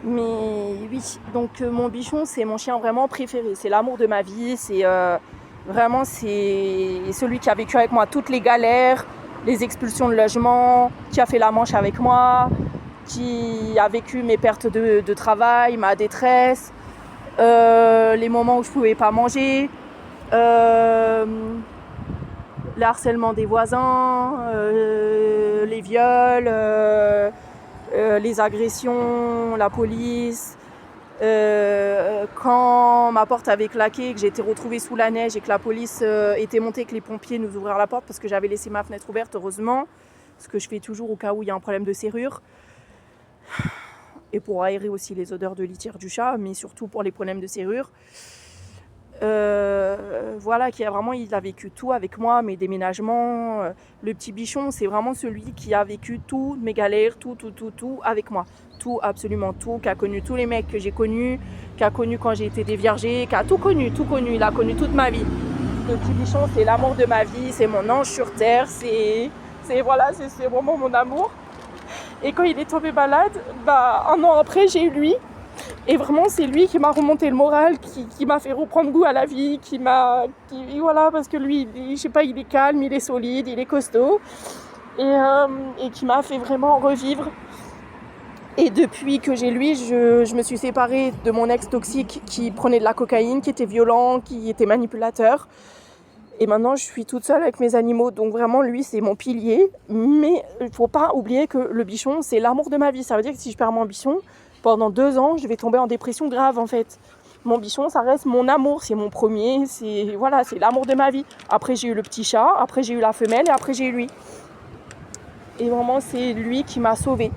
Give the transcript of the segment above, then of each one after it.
Mais oui, donc mon bichon, c'est mon chien vraiment préféré. C'est l'amour de ma vie. C'est vraiment c'est celui qui a vécu avec moi toutes les galères, les expulsions de logement, qui a fait la manche avec moi, qui a vécu mes pertes de travail, ma détresse, les moments où je pouvais pas manger, euh, le harcèlement des voisins, les viols, les agressions, la police. Quand ma porte avait claqué, que j'ai été retrouvée sous la neige et que la police était montée, que les pompiers nous ouvrirent la porte parce que j'avais laissé ma fenêtre ouverte, heureusement, ce que je fais toujours au cas où il y a un problème de serrure, et pour aérer aussi les odeurs de litière du chat, mais surtout pour les problèmes de serrure. Voilà, il a vécu tout avec moi, mes déménagements. Le petit bichon, c'est vraiment celui qui a vécu toutes mes galères, tout avec moi. Tout, absolument tout, qui a connu tous les mecs que j'ai connus, qui a connu quand j'ai été déviergée, qui a tout connu, il a connu toute ma vie. Le petit bichon, c'est l'amour de ma vie, c'est mon ange sur terre, c'est vraiment mon amour. Et quand il est tombé malade, un an après, j'ai eu lui. Et vraiment, c'est lui qui m'a remonté le moral, qui m'a fait reprendre goût à la vie, voilà, parce que lui, je sais pas, il est calme, il est solide, il est costaud, et qui m'a fait vraiment revivre. Et depuis que j'ai lui, je me suis séparée de mon ex toxique qui prenait de la cocaïne, qui était violent, qui était manipulateur. Et maintenant, je suis toute seule avec mes animaux. Donc vraiment, lui, c'est mon pilier. Mais il ne faut pas oublier que le bichon, c'est l'amour de ma vie. Ça veut dire que si je perds mon bichon, pendant 2 ans, je vais tomber en dépression grave, en fait. Mon bichon, ça reste mon amour. C'est mon premier. C'est l'amour de ma vie. Après, j'ai eu le petit chat. Après, j'ai eu la femelle. Et après, j'ai eu lui. Et vraiment, c'est lui qui m'a sauvée.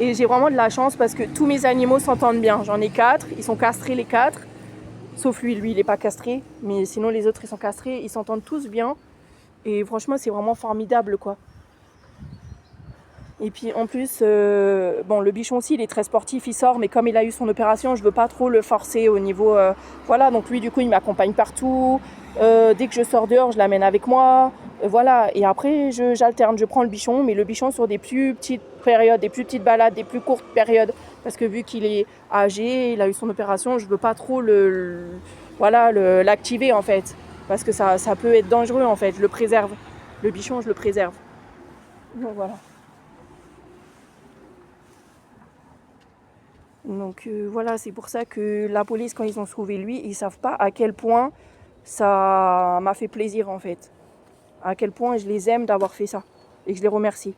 Et j'ai vraiment de la chance parce que tous mes animaux s'entendent bien. J'en ai 4. Ils sont castrés, les 4. Sauf lui, il n'est pas castré. Mais sinon, les autres, ils sont castrés. Ils s'entendent tous bien. Et franchement, c'est vraiment formidable, quoi. Et puis, en plus, le bichon aussi, il est très sportif, il sort. Mais comme il a eu son opération, je veux pas trop le forcer au niveau... voilà, donc lui, du coup, il m'accompagne partout. Dès que je sors dehors, je l'amène avec moi. Voilà, et après, j'alterne. Je prends le bichon, mais le bichon sur des plus petites périodes, des plus petites balades, des plus courtes périodes. Parce que vu qu'il est âgé, il a eu son opération, je veux pas trop l'activer, en fait. Parce que ça peut être dangereux, en fait. Je le préserve. Le bichon, je le préserve. Donc voilà. Donc voilà, c'est pour ça que la police, quand ils ont trouvé lui, ils savent pas à quel point ça m'a fait plaisir, en fait. À quel point je les aime d'avoir fait ça. Et je les remercie.